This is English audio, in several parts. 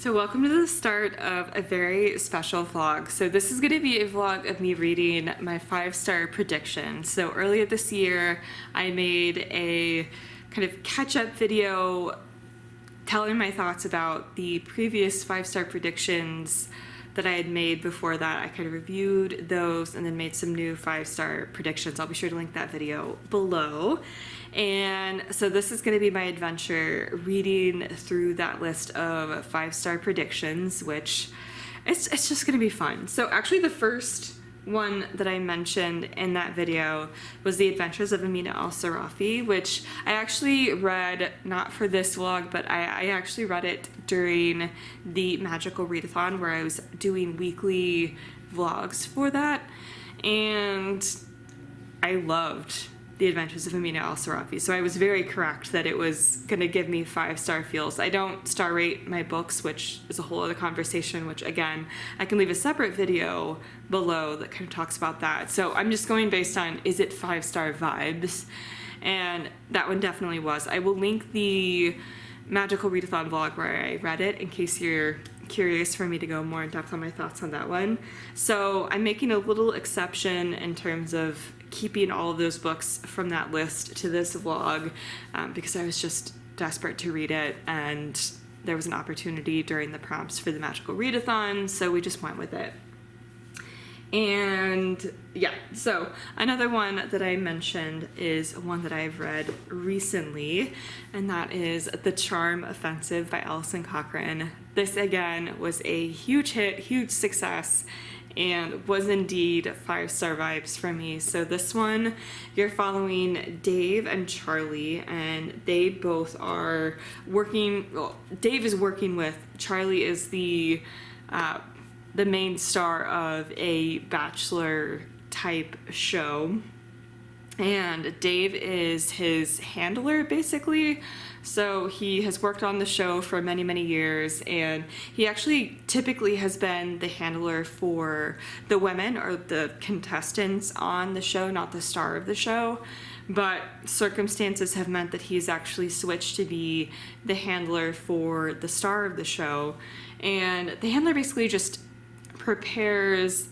So welcome to the start of a very special vlog. So this is going to be a vlog of me reading my 5-star predictions. So earlier this year, I made a kind of catch-up video telling my thoughts about the previous 5-star predictions that I had made before that. I kind of reviewed those and then made some new 5-star predictions. I'll be sure to link that video below. And so this is going to be my adventure reading through that list of 5-star predictions, which it's just going to be fun. So actually the first one that I mentioned in that video was The Adventures of Amina Al-Sarafi, which I actually read, not for this vlog, but I actually read it during the Magical Readathon where I was doing weekly vlogs for that, and I loved The Adventures of Amina Al-Sarafi, so I was very correct that it was going to give me 5-star feels. I don't star rate my books, which is a whole other conversation, which again, I can leave a separate video below that kind of talks about that. So I'm just going based on, is it 5-star vibes? And that one definitely was. I will link the Magical Readathon vlog where I read it in case you're curious for me to go more in depth on my thoughts on that one. So I'm making a little exception in terms of keeping all of those books from that list to this vlog because I was just desperate to read it, and there was an opportunity during the prompts for the Magical Readathon, so we just went with it. And yeah, so another one that I mentioned is one that I've read recently, and that is The Charm Offensive by Alison Cochrane. This again was a huge hit, huge success, and was indeed 5-star vibes for me. So this one, you're following Dave and Charlie, and they both are working, well, Dave is working with, Charlie is the main star of a Bachelor type show, and Dave is his handler basically. So he has worked on the show for many years, and he actually typically has been the handler for the women or the contestants on the show, not the star of the show. But circumstances have meant that he's actually switched to be the handler for the star of the show. And the handler basically just prepares,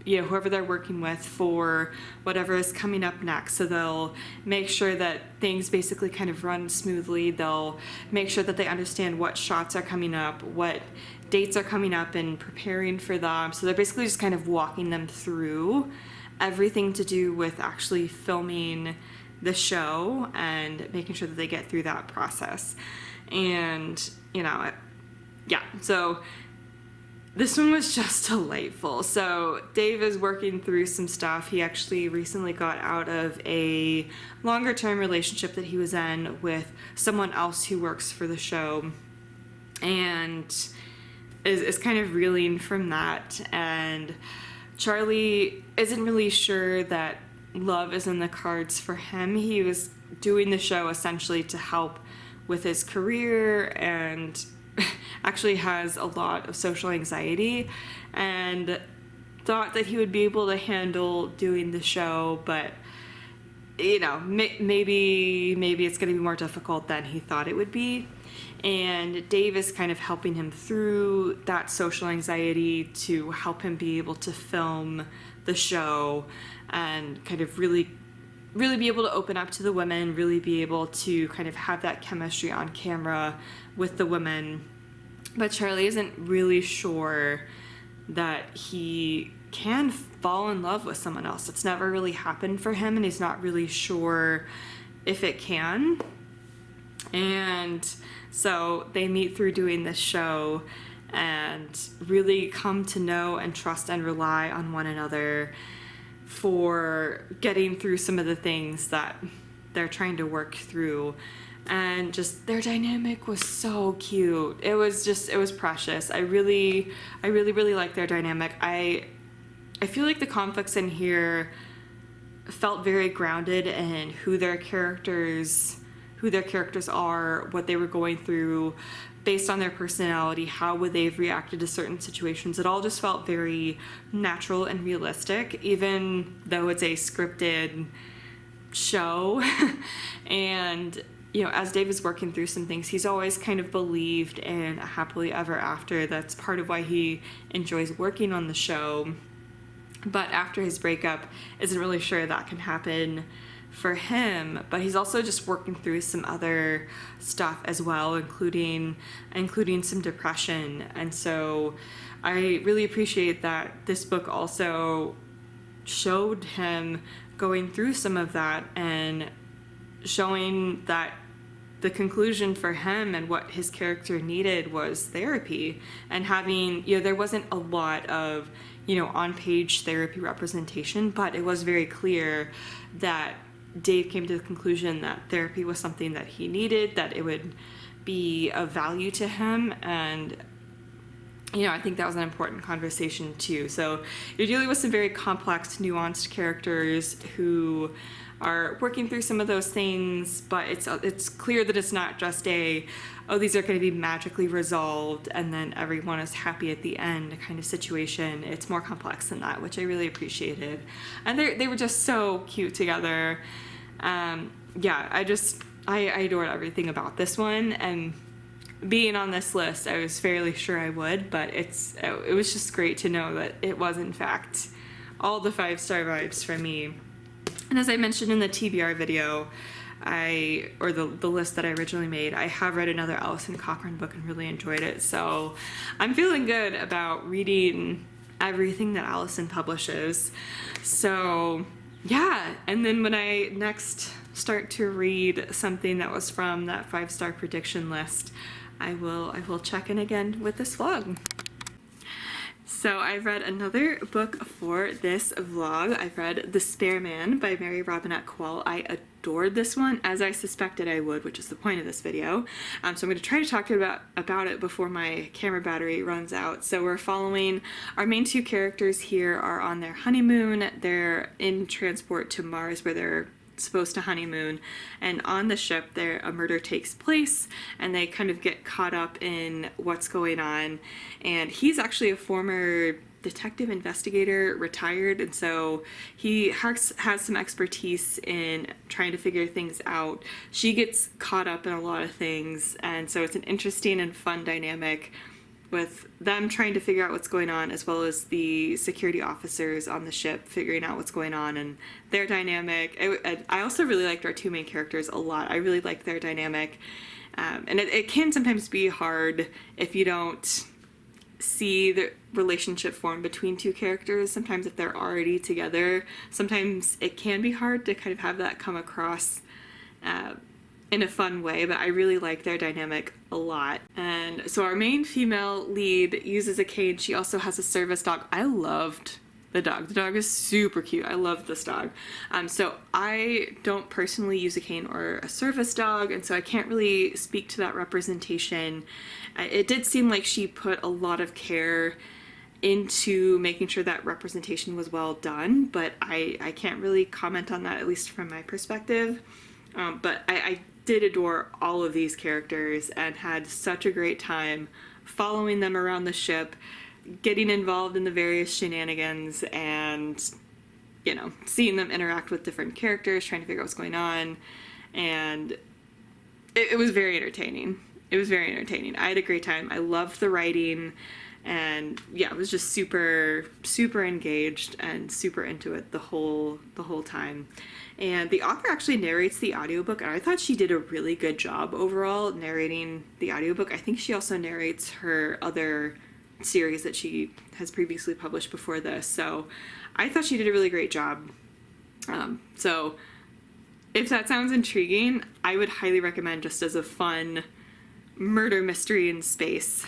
you know, whoever they're working with for whatever is coming up next. So they'll make sure that things basically kind of run smoothly. They'll make sure that they understand what shots are coming up, what dates are coming up, and preparing for them. So they're basically just kind of walking them through everything to do with actually filming the show and making sure that they get through that process. And, you know, yeah, so this one was just delightful. So Dave is working through some stuff. He actually recently got out of a longer-term relationship that he was in with someone else who works for the show, and is kind of reeling from that. And Charlie isn't really sure that love is in the cards for him. He was doing the show essentially to help with his career, and actually has a lot of social anxiety, and thought that he would be able to handle doing the show, but you know, maybe it's going to be more difficult than he thought it would be. And Dave is kind of helping him through that social anxiety to help him be able to film the show and kind of really be able to open up to the women, really be able to kind of have that chemistry on camera with the women. But Charlie isn't really sure that he can fall in love with someone else. It's never really happened for him, and he's not really sure if it can. And so they meet through doing this show and really come to know and trust and rely on one another for getting through some of the things that they're trying to work through. And just their dynamic was so cute. It was precious. I really like their dynamic. I feel like the conflicts in here felt very grounded in who their characters are, what they were going through, based on their personality, how would they have reacted to certain situations. It all just felt very natural and realistic, even though it's a scripted show. And as Dave is working through some things, he's always kind of believed in a happily ever after. That's part of why he enjoys working on the show. But after his breakup, isn't really sure that can happen for him. But he's also just working through some other stuff as well, including some depression. And so I really appreciate that this book also showed him going through some of that and showing that the conclusion for him and what his character needed was therapy, and having, there wasn't a lot of, on-page therapy representation, but it was very clear that Dave came to the conclusion that therapy was something that he needed, that it would be of value to him, and I think that was an important conversation too. So you're dealing with some very complex, nuanced characters who are working through some of those things, but it's clear that it's not just these are going to be magically resolved and then everyone is happy at the end kind of situation. It's more complex than that, which I really appreciated. And they were just so cute together. I adored everything about this one, and being on this list, I was fairly sure I would, but it was just great to know that it was in fact all the 5-star vibes for me. And as I mentioned in the TBR video, the list that I originally made, I have read another Alison Cochrane book and really enjoyed it. So I'm feeling good about reading everything that Alison publishes. So yeah, and then when I next start to read something that was from that 5-star prediction list, I will check in again with this vlog. So I've read another book for this vlog. I've read The Spare Man by Mary Robinette Kowal. I adored this one, as I suspected I would, which is the point of this video. So I'm going to try to talk to you about it before my camera battery runs out. So we're following our main two characters here are on their honeymoon. They're in transport to Mars where they're supposed to honeymoon, and on the ship a murder takes place and they kind of get caught up in what's going on. And he's actually a former detective investigator, retired, and so he has some expertise in trying to figure things out. She gets caught up in a lot of things, and so it's an interesting and fun dynamic with them trying to figure out what's going on, as well as the security officers on the ship figuring out what's going on and their dynamic. I also really liked our two main characters a lot. I really liked their dynamic. And it can sometimes be hard if you don't see the relationship form between two characters. Sometimes if they're already together, sometimes it can be hard to kind of have that come across in a fun way, but I really like their dynamic a lot. And so our main female lead uses a cane. She also has a service dog. I loved the dog. The dog is super cute. I love this dog. So I don't personally use a cane or a service dog, and so I can't really speak to that representation. It did seem like she put a lot of care into making sure that representation was well done, but I can't really comment on that, at least from my perspective. But I did adore all of these characters and had such a great time following them around the ship, getting involved in the various shenanigans, and seeing them interact with different characters, trying to figure out what's going on. And it was very entertaining. It was very entertaining. I had a great time. I loved the writing, and yeah, I was just super engaged and super into it the whole time. And the author actually narrates the audiobook, and I thought she did a really good job overall narrating the audiobook. I think she also narrates her other series that she has previously published before this, so I thought she did a really great job. So if that sounds intriguing, I would highly recommend, just as a fun murder mystery in space.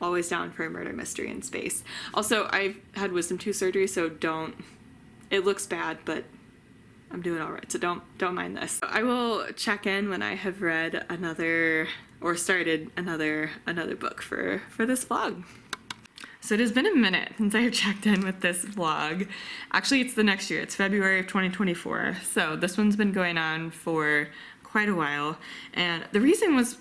Always down for a murder mystery in space. Also, I've had wisdom tooth surgery, so it looks bad, but I'm doing all right, so don't mind this. I will check in when I have read another or started another book for this vlog. So it has been a minute since I have checked in with this vlog. Actually, it's the next year. It's February of 2024. So this one's been going on for quite a while, and the reason was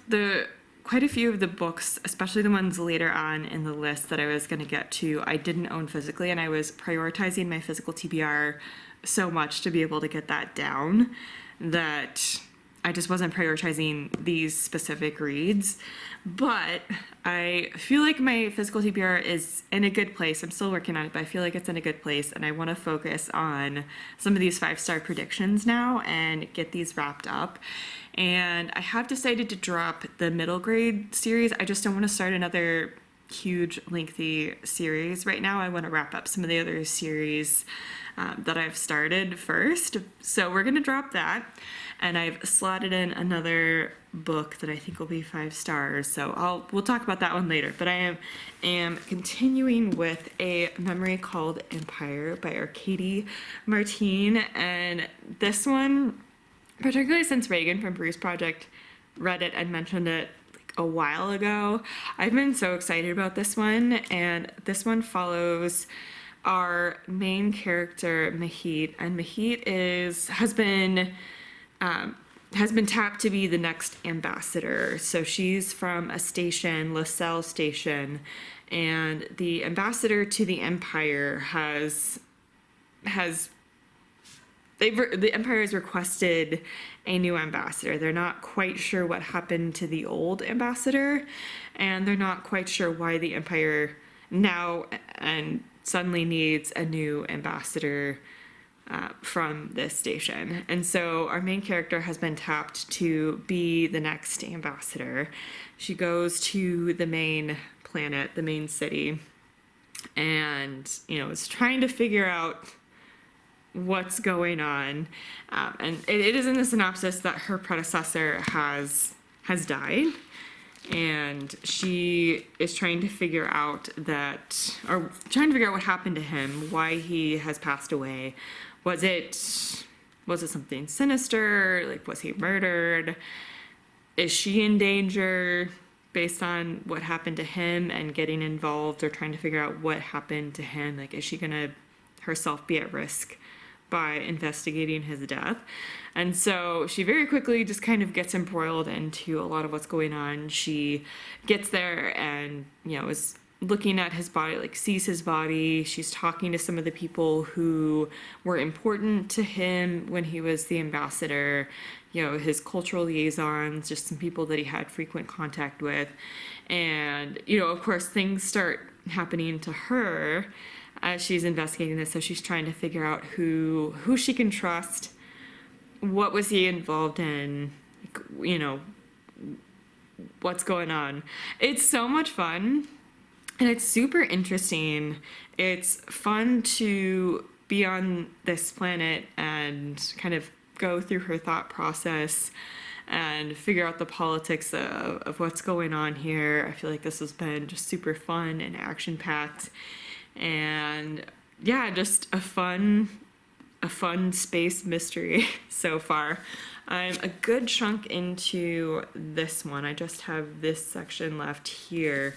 quite a few of the books, especially the ones later on in the list that I was going to get to, I didn't own physically, and I was prioritizing my physical TBR so much to be able to get that down that I just wasn't prioritizing these specific reads. But I feel like my physical TBR is in a good place. I'm still working on it, but I feel like it's in a good place, and I want to focus on some of these 5-star predictions now and get these wrapped up. And I have decided to drop the middle grade series. I just don't want to start another huge lengthy series right now. I want to wrap up some of the other series that I've started first. So we're going to drop that. And I've slotted in another book that I think will be 5 stars. So we'll talk about that one later. But I am continuing with a memory called Empire by Arkady Martine. And this one, particularly since Reagan from Bruce Project read it and mentioned it like a while ago, I've been so excited about this one. And this one follows our main character, Mahit. And Mahit has been tapped to be the next ambassador. So she's from a station, LaSalle Station, and the ambassador to the Empire the Empire has requested a new ambassador. They're not quite sure what happened to the old ambassador, and they're not quite sure why the Empire now and suddenly needs a new ambassador from this station. And so our main character has been tapped to be the next ambassador. She goes to the main planet, the main city, and is trying to figure out what's going on. And it is in the synopsis that her predecessor has died, and she is trying to figure out what happened to him, why he has passed away. Was it something sinister? Like, was he murdered? Is she in danger based on what happened to him and getting involved or trying to figure out what happened to him? Like, is she gonna herself be at risk by investigating his death? And so she very quickly just kind of gets embroiled into a lot of what's going on. She gets there and, is looking at his body, like sees his body. She's talking to some of the people who were important to him when he was the ambassador, his cultural liaisons, just some people that he had frequent contact with. And, of course, things start happening to her as she's investigating this. So she's trying to figure out who she can trust, what was he involved in, what's going on. It's so much fun. And it's super interesting. It's fun to be on this planet and kind of go through her thought process and figure out the politics of what's going on here. I feel like this has been just super fun and action-packed. And yeah, just a fun space mystery so far. I'm a good chunk into this one. I just have this section left here.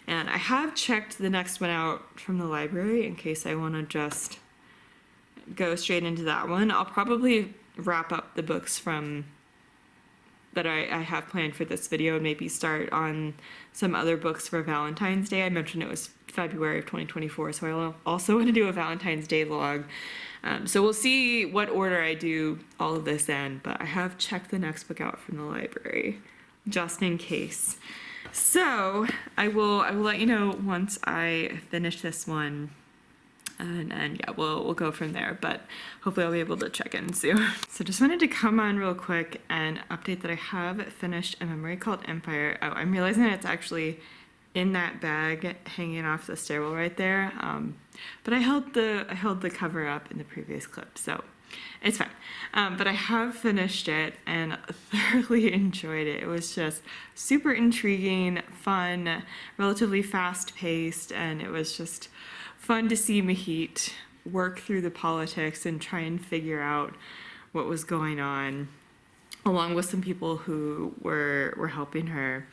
And I have checked the next one out from the library in case I want to just go straight into that one. I'll probably wrap up the books that I have planned for this video and maybe start on some other books for Valentine's Day. I mentioned it was February of 2024, so I also want to do a Valentine's Day vlog. So we'll see what order I do all of this in, but I have checked the next book out from the library just in case. So I will let you know once I finish this one, and yeah, we'll go from there, but hopefully I'll be able to check in soon. So just wanted to come on real quick and update that I have finished a memory called Empire. Oh, I'm realizing that it's actually in that bag hanging off the stairwell right there, but I held the cover up in the previous clip, so it's fine. But I have finished it and thoroughly enjoyed it. It was just super intriguing, fun, relatively fast-paced, and it was just fun to see Mahit work through the politics and try and figure out what was going on, along with some people who were helping her.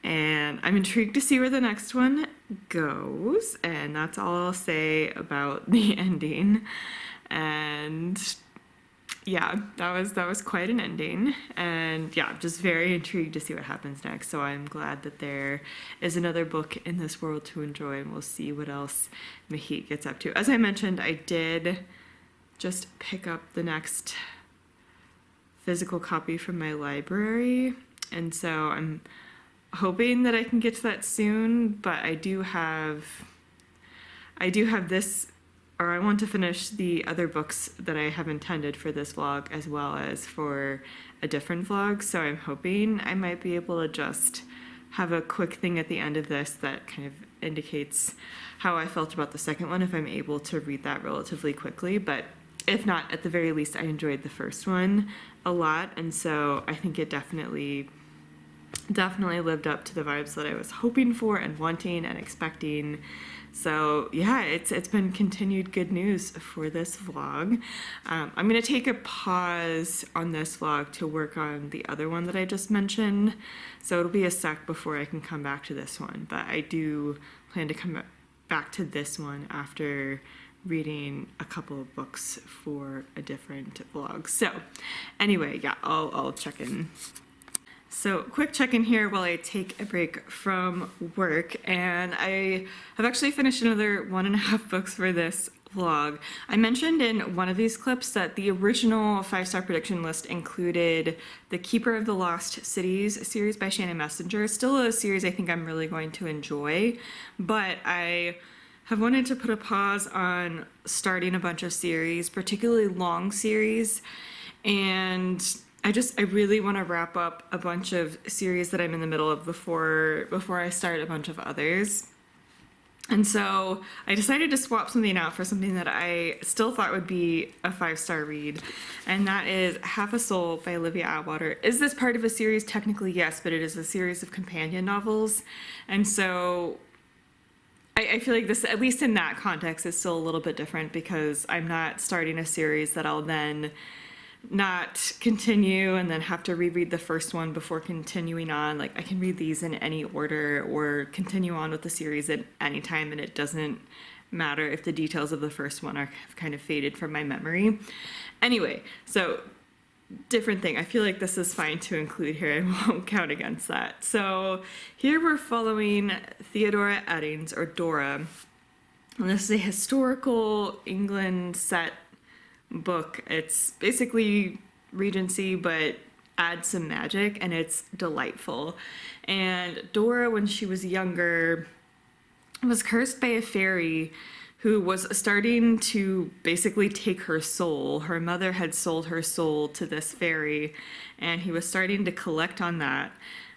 And I'm intrigued to see where the next one goes, and that's all I'll say about the ending. And yeah, that was quite an ending, and yeah, just very intrigued to see what happens next. So I'm glad that there is another book in this world to enjoy, and we'll see what else Mahit gets up to. As I mentioned, I did just pick up the next physical copy from my library, and so I'm hoping that I can get to that soon, but I do have this, or I want to finish the other books that I have intended for this vlog as well as for a different vlog, so I'm hoping I might be able to just have a quick thing at the end of this that kind of indicates how I felt about the second one if I'm able to read that relatively quickly. But if not, at the very least, I enjoyed the first one a lot, and so I think it definitely lived up to the vibes that I was hoping for and wanting and expecting. So yeah, it's been continued good news for this vlog. I'm gonna take a pause on this vlog to work on the other one that I just mentioned, so it'll be a sec before I can come back to this one, but I do plan to come back to this one after reading a couple of books for a different vlog. So anyway, yeah, I'll check in. So quick check-in here while I take a break from work, and I have actually finished another 1.5 books for this vlog. I mentioned in one of these clips that the original 5-star prediction list included the Keeper of the Lost Cities series by Shannon Messenger. Still a series I think I'm really going to enjoy, but I have wanted to put a pause on starting a bunch of series, particularly long series, and I really want to wrap up a bunch of series that I'm in the middle of before I start a bunch of others. And so I decided to swap something out for something that I still thought would be a 5-star read, and that is Half a Soul by Olivia Atwater. Is this part of a series? Technically, yes, but it is a series of companion novels. And so I feel like this, at least in that context, is still a little bit different because I'm not starting a series that I'll then not continue and then have to reread the first one before continuing on. Like, I can read these in any order or continue on with the series at any time, and it doesn't matter if the details of the first one have kind of faded from my memory. Anyway, so different thing. I feel like this is fine to include here. I won't count against that. So here we're following Theodora Eddings, or Dora, and this is a historical England set book. It's basically Regency, but adds some magic, and it's delightful. And Dora, when she was younger, was cursed by a fairy who was starting to basically take her soul. Her mother had sold her soul to this fairy, and he was starting to collect on that.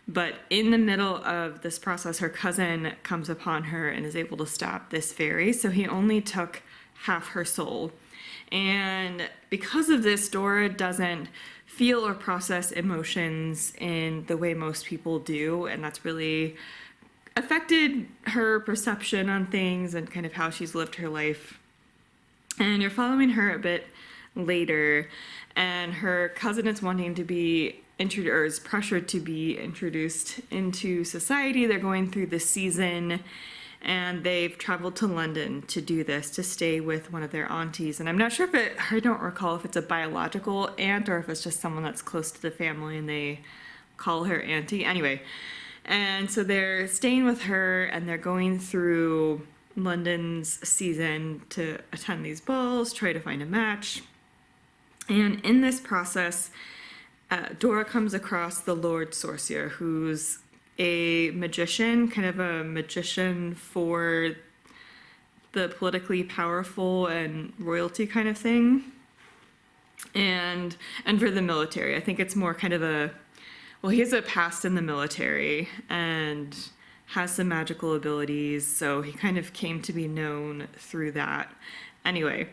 But in the middle of this process, her cousin comes upon her and is able to stop this fairy, so he only took half her soul. And because of this, Dora doesn't feel or process emotions in the way most people do, and that's really affected her perception on things and kind of how she's lived her life. And you're following her a bit later, and her cousin is wanting to be introduced, or is pressured to be introduced into society. They're going through the season, and they've traveled to London to do this, to stay with one of their aunties. And I'm not sure if I don't recall if it's a biological aunt or if it's just someone that's close to the family and they call her auntie. Anyway, and so they're staying with her, and they're going through London's season to attend these balls, try to find a match. And in this process, Dora comes across the Lord Sorcier, who's a magician, kind of a magician for the politically powerful and royalty kind of thing, and for the military. I think it's more kind of he has a past in the military and has some magical abilities, so he kind of came to be known through that. Anyway,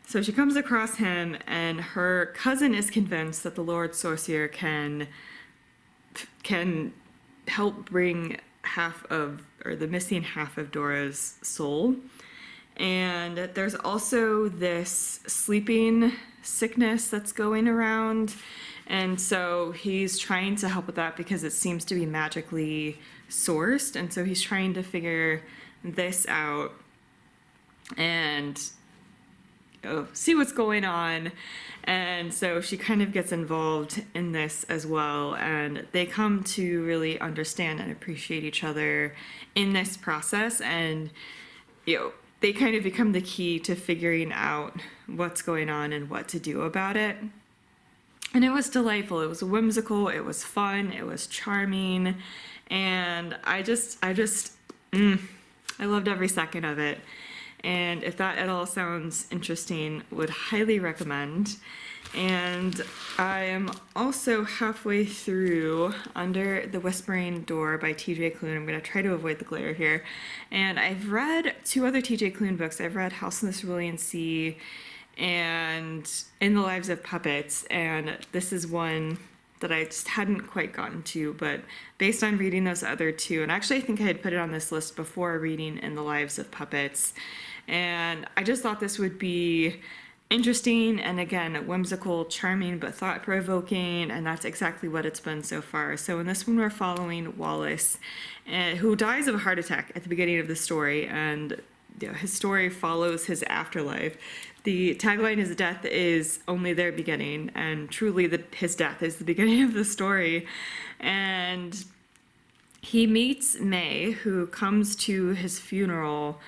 so she comes across him, and her cousin is convinced that the Lord Sorcier can help bring the missing half of Dora's soul. And there's also this sleeping sickness that's going around, and so he's trying to help with that because it seems to be magically sourced, and so he's trying to figure this out and see what's going on. And so she kind of gets involved in this as well, and they come to really understand and appreciate each other in this process, and they kind of become the key to figuring out what's going on and what to do about it. And it was delightful. It was whimsical, it was fun, it was charming, and I loved every second of it. And if that at all sounds interesting, would highly recommend. And I am also halfway through Under the Whispering Door by TJ Klune. I'm going to try to avoid the glare here. And I've read 2 other TJ Klune books. I've read House in the Cerulean Sea and In the Lives of Puppets, and this is one that I just hadn't quite gotten to, but based on reading those other 2, and actually I think I had put it on this list before reading In the Lives of Puppets, and I just thought this would be interesting and, again, whimsical, charming, but thought-provoking, and that's exactly what it's been so far. So in this one we're following Wallace, who dies of a heart attack at the beginning of the story, and his story follows his afterlife. The tagline is "Death is only their beginning," and truly his death is the beginning of the story. And he meets May, who comes to his funeral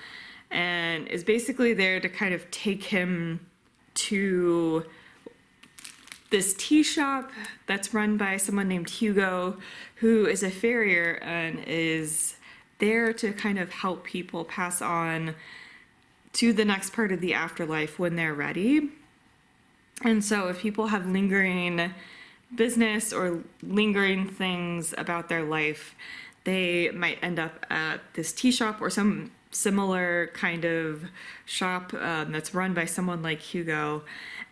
and is basically there to kind of take him to this tea shop that's run by someone named Hugo, who is a farrier and is there to kind of help people pass on to the next part of the afterlife when they're ready. And so if people have lingering business or lingering things about their life, they might end up at this tea shop or some similar kind of shop that's run by someone like Hugo.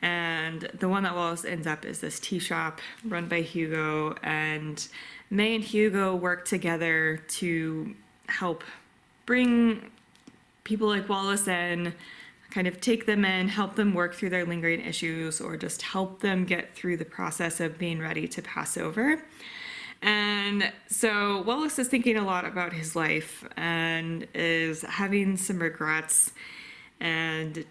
And the one that Wallace ends up is this tea shop run by Hugo, and May and Hugo work together to help bring people like Wallace in, kind of take them in, help them work through their lingering issues, or just help them get through the process of being ready to pass over. And so Wallace is thinking a lot about his life and is having some regrets and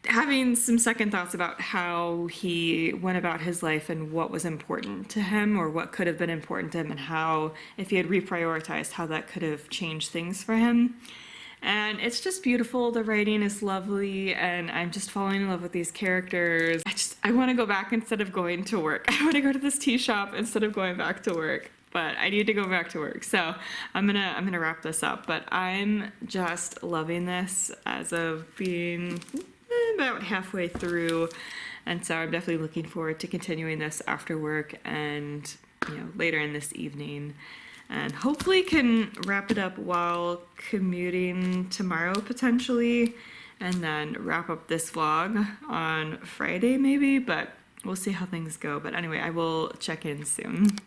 having some second thoughts about how he went about his life and what was important to him, or what could have been important to him, and how, if he had reprioritized, how that could have changed things for him. And it's just beautiful. The writing is lovely, and I'm just falling in love with these characters. I want to go back instead of going to work. I want to go to this tea shop instead of going back to work, but I need to go back to work. So I'm gonna wrap this up, but I'm just loving this as of being about halfway through. And so I'm definitely looking forward to continuing this after work and, later in this evening. And hopefully can wrap it up while commuting tomorrow potentially, and then wrap up this vlog on Friday maybe, but we'll see how things go. But anyway, I will check in soon.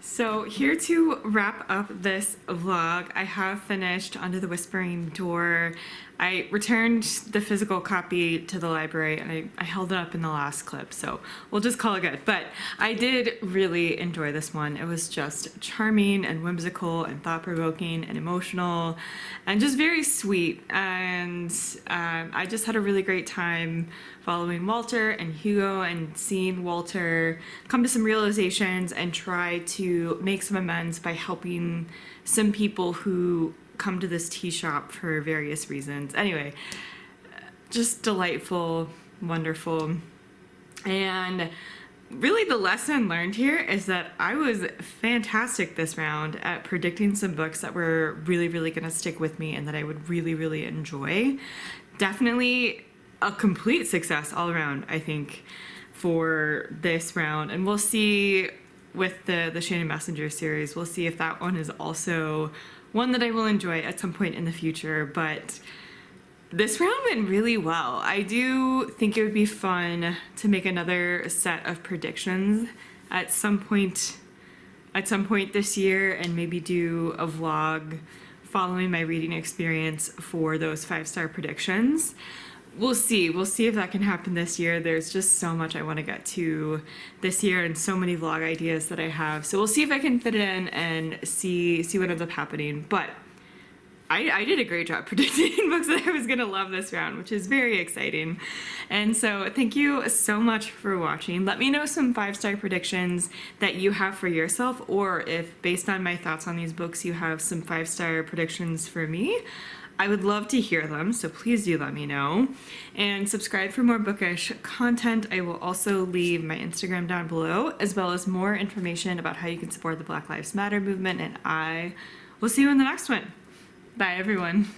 So here to wrap up this vlog, I have finished Under the Whispering Door. I returned the physical copy to the library, and I held it up in the last clip, so we'll just call it good. But I did really enjoy this one. It was just charming and whimsical and thought-provoking and emotional and just very sweet. And I just had a really great time following Walter and Hugo and seeing Walter come to some realizations and try to make some amends by helping some people who come to this tea shop for various reasons. Anyway, just delightful, wonderful. And really the lesson learned here is that I was fantastic this round at predicting some books that were really, really gonna stick with me and that I would really, really enjoy. Definitely a complete success all around, I think, for this round. And we'll see with the Shannon Messenger series, we'll see if that one is also one that I will enjoy at some point in the future. But this round went really well. I do think it would be fun to make another set of predictions at some point this year, and maybe do a vlog following my reading experience for those 5-star predictions. We'll see if that can happen this year. There's just so much I want to get to this year and so many vlog ideas that I have. So we'll see if I can fit it in and see what ends up happening. But I did a great job predicting books that I was going to love this round, which is very exciting. And so thank you so much for watching. Let me know some 5-star predictions that you have for yourself, or if based on my thoughts on these books you have some 5-star predictions for me. I would love to hear them, so please do let me know. And subscribe for more bookish content. I will also leave my Instagram down below, as well as more information about how you can support the Black Lives Matter movement, and I will see you in the next one. Bye, everyone.